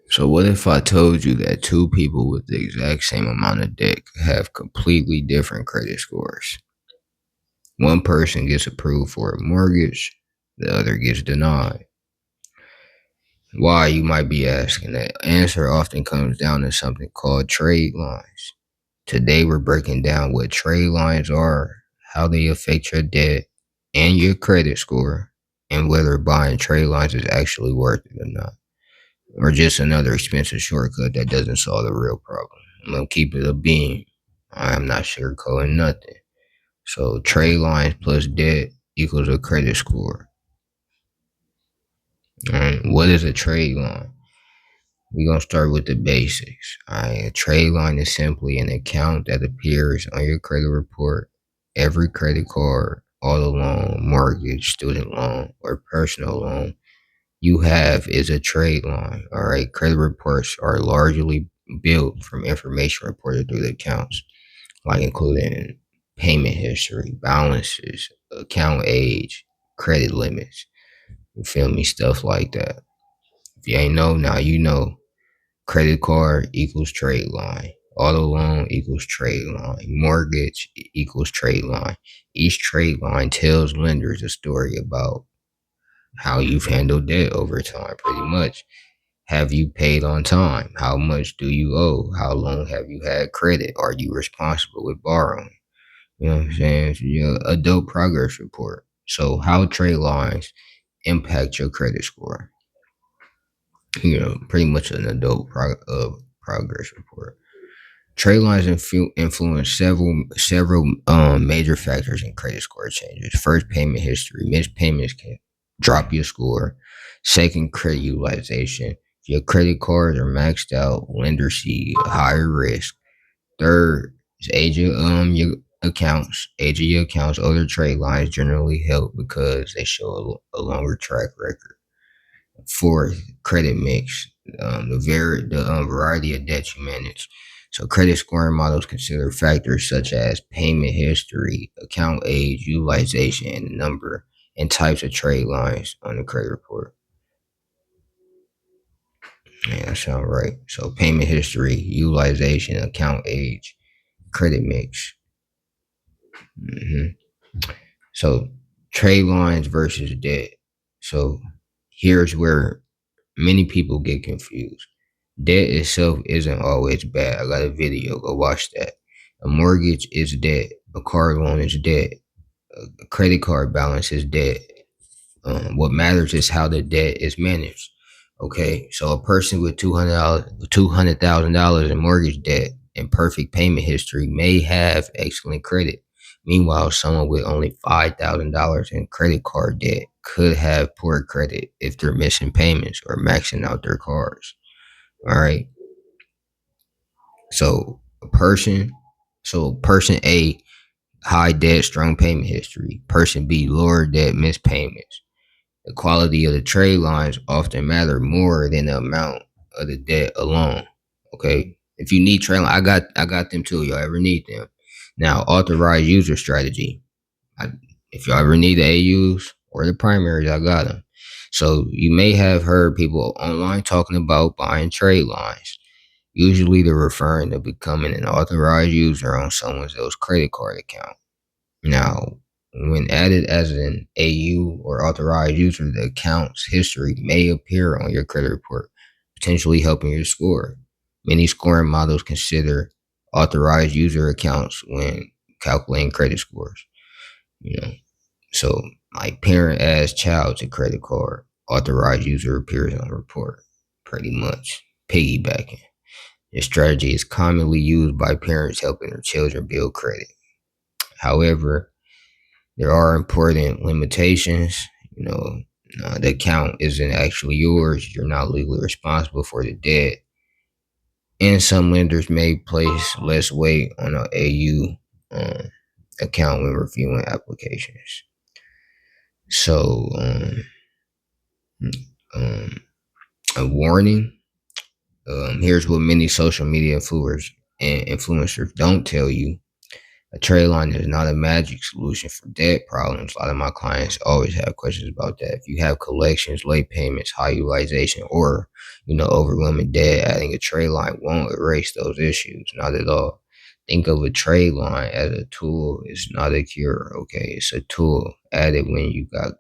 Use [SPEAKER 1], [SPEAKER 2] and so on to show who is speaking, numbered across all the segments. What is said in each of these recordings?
[SPEAKER 1] So what if I told you that two people with the exact same amount of debt have completely different credit scores? One person gets approved for a mortgage, the other gets denied. Why, you might be asking? The answer often comes down to something called trade lines. Today we're breaking down what trade lines are, how they affect your debt and your credit score, and whether buying trade lines is actually worth it or not, or just another expensive shortcut that doesn't solve the real problem. I'm gonna keep it a beam. I'm not sugarcoating nothing. So trade lines plus debt equals a credit score. What is a trade line? We're gonna start with the basics. A trade line is simply an account that appears on your credit report. Every credit card, auto loan, mortgage, student loan, or personal loan you have is a trade line. All right. Credit reports are largely built from information reported through the accounts, like including payment history, balances, account age, credit limits. You feel me? Stuff like that. If you ain't know, now you know. Credit card equals trade line. Auto loan equals trade line. Mortgage equals trade line. Each trade line tells lenders a story about how you've handled debt over time, pretty much. Have you paid on time? How much do you owe? How long have you had credit? Are you responsible with borrowing? You know what I'm saying? So, adult progress report. So, how trade lines impact your credit score? Pretty much an adult progress report. Trade lines influence several major factors in credit score changes. First, payment history. Missed payments can drop your score. Second, credit utilization. If your credit cards are maxed out, lenders see a higher risk. Third is age of your accounts. Age of your accounts. Older trade lines generally help because they show a longer track record. Fourth, credit mix, the variety of debt you manage. So credit scoring models consider factors such as payment history, account age, utilization, and the number and types of trade lines on the credit report. Yeah, that sounds right. So payment history, utilization, account age, credit mix. hmm So trade lines versus debt. So here's where many people get confused. Debt itself isn't always bad. I got a video, go watch that. A mortgage is debt. A car loan is debt. A credit card balance is debt. What matters is how the debt is managed. Okay, so a person with $200,000 in mortgage debt and perfect payment history may have excellent credit. Meanwhile, someone with only $5,000 in credit card debt could have poor credit if they're missing payments or maxing out their cars. All right. So person A, high debt, strong payment history. Person B, lower debt, missed payments. The quality of the trade lines often matter more than the amount of the debt alone. Okay. If you need trade line, I got them too. Y'all ever need them? Now, authorized user strategy. I, if y'all ever need the AUs or the primaries, I got them. So you may have heard people online talking about buying trade lines. Usually they're referring to becoming an authorized user on someone else's credit card account. Now, when added as an AU or authorized user, the account's history may appear on your credit report, potentially helping your score. Many scoring models consider authorized user accounts when calculating credit scores. You know, so like parent adds child to credit card, authorized user appears on report. Pretty much piggybacking. This strategy is commonly used by parents helping their children build credit. However, there are important limitations. The account isn't actually yours. You're not legally responsible for the debt. And some lenders may place less weight on an AU account when reviewing applications. So, um, a warning. Here's what many social media influencers don't tell you. A trade line is not a magic solution for debt problems. A lot of my clients always have questions about that. If you have collections, late payments, high utilization, or overwhelming debt, adding a trade line won't erase those issues. Not at all. Think of a trade line as a tool. It's not a cure. Okay, it's a tool added when you got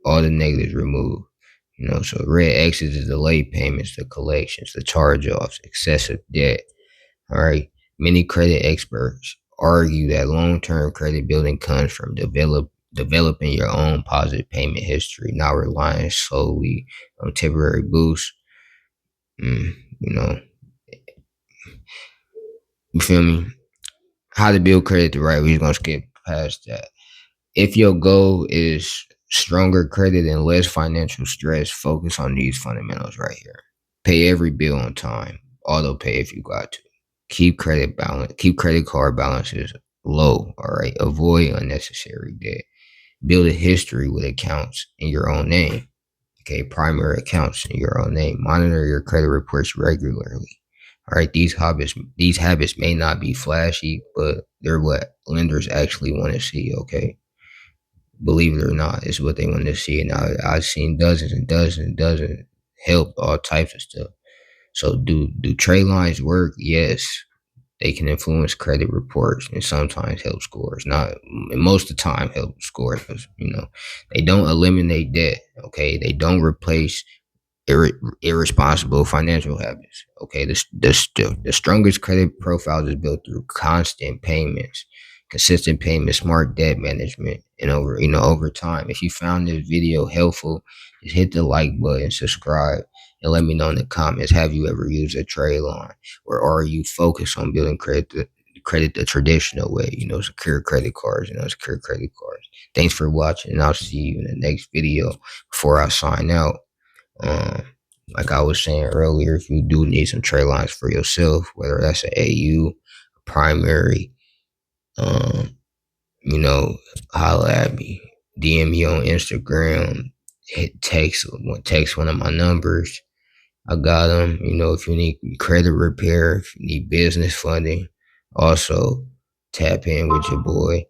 [SPEAKER 1] all the negatives removed. So red X's is the late payments, the collections, the charge offs, excessive debt. All right. Many credit experts argue that long term credit building comes from developing your own positive payment history, not relying solely on temporary boosts. Mm, you know, you feel me? How to build credit the right way. We're gonna skip past that. If your goal is stronger credit and less financial stress, focus on these fundamentals right here. Pay every bill on time. Auto pay if you got to. Keep credit card balances low. All right. Avoid unnecessary debt. Build a history with accounts in your own name. Okay. Primary accounts in your own name. Monitor your credit reports regularly. All right. These habits may not be flashy, but they're what lenders actually want to see. Okay. Believe it or not, it's what they want to see. And I've seen dozens and dozens and dozens help all types of stuff. So do trade lines work? Yes. They can influence credit reports and sometimes help scores. Not most of the time help scores, because they don't eliminate debt. Okay, they don't replace irresponsible financial habits. Okay, the strongest credit profiles is built through constant payments, consistent payments, smart debt management, and over time. If you found this video helpful, just hit the like button, subscribe, and let me know in the comments. Have you ever used a trade line, or are you focused on building credit the traditional way? Secure credit cards. Secure credit cards. Thanks for watching, and I'll see you in the next video. Before I sign out. Um, like I was saying earlier, if you do need some trade lines for yourself, whether that's an AU, primary, um, holla at me, DM me on Instagram, text one of my numbers. I got them. If you need credit repair, if you need business funding, also tap in with your boy.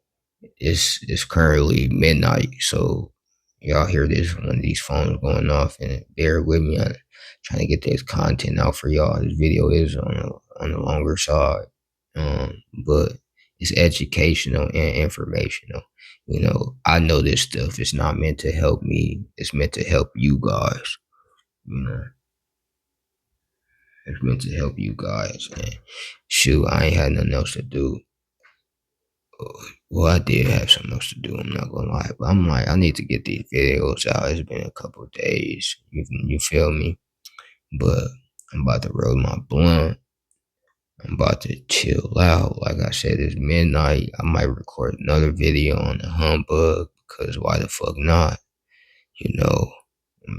[SPEAKER 1] It's currently midnight, so y'all hear this one of these phones going off, and bear with me on trying to get this content out for y'all. This video is on the longer side, but it's educational and informational. I know this stuff is not meant to help me; it's meant to help you guys. You know, it's meant to help you guys. And shoot, I ain't had nothing else to do. Well, I did have something else to do. I'm not gonna lie, but I'm like, I need to get these videos out. It's been a couple of days. You feel me? But I'm about to roll my blunt. I'm about to chill out. Like I said, it's midnight. I might record another video on the humbug, because why the fuck not? You know,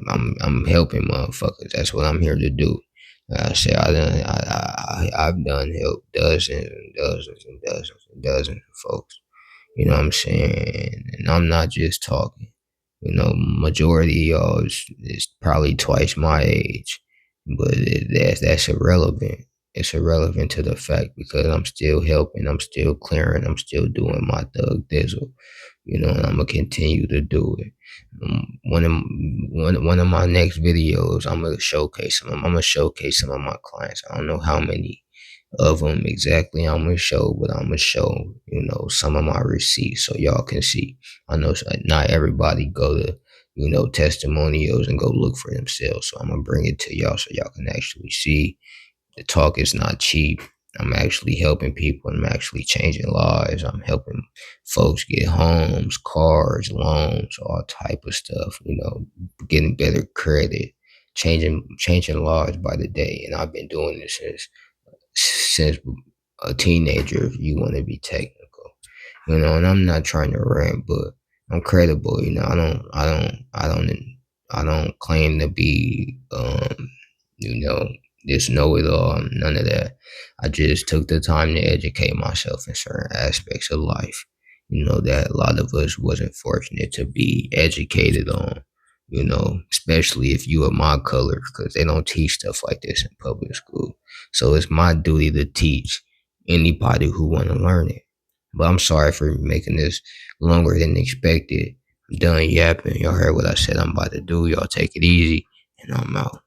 [SPEAKER 1] I'm helping motherfuckers. That's what I'm here to do. Like I said, I've done help dozens and dozens and dozens and dozens of folks. You know what I'm saying? And I'm not just talking. Majority of y'all is probably twice my age, but that's irrelevant. It's irrelevant to the fact, because I'm still helping, I'm still clearing, I'm still doing my thug dizzle. And I'm gonna continue to do it. One of my next videos, I'm gonna showcase them. I'm gonna showcase some of my clients. I don't know how many of them exactly I'm gonna show, but I'm gonna show some of my receipts so y'all can see. I know not everybody go to testimonials and go look for themselves, so I'm gonna bring it to y'all so y'all can actually see. The talk is not cheap. I'm actually helping people. I'm actually changing lives. I'm helping folks get homes, cars, loans, all type of stuff. Getting better credit, changing lives by the day. And I've been doing this since a teenager, if you want to be technical. And I'm not trying to rant, but I'm credible. I don't claim to be this know it all, none of that. I just took the time to educate myself in certain aspects of life, that a lot of us wasn't fortunate to be educated on, especially if you are my color, because they don't teach stuff like this in public school. So it's my duty to teach anybody who want to learn it. But I'm sorry for making this longer than expected. I'm done yapping. Y'all heard what I said I'm about to do. Y'all take it easy, and I'm out.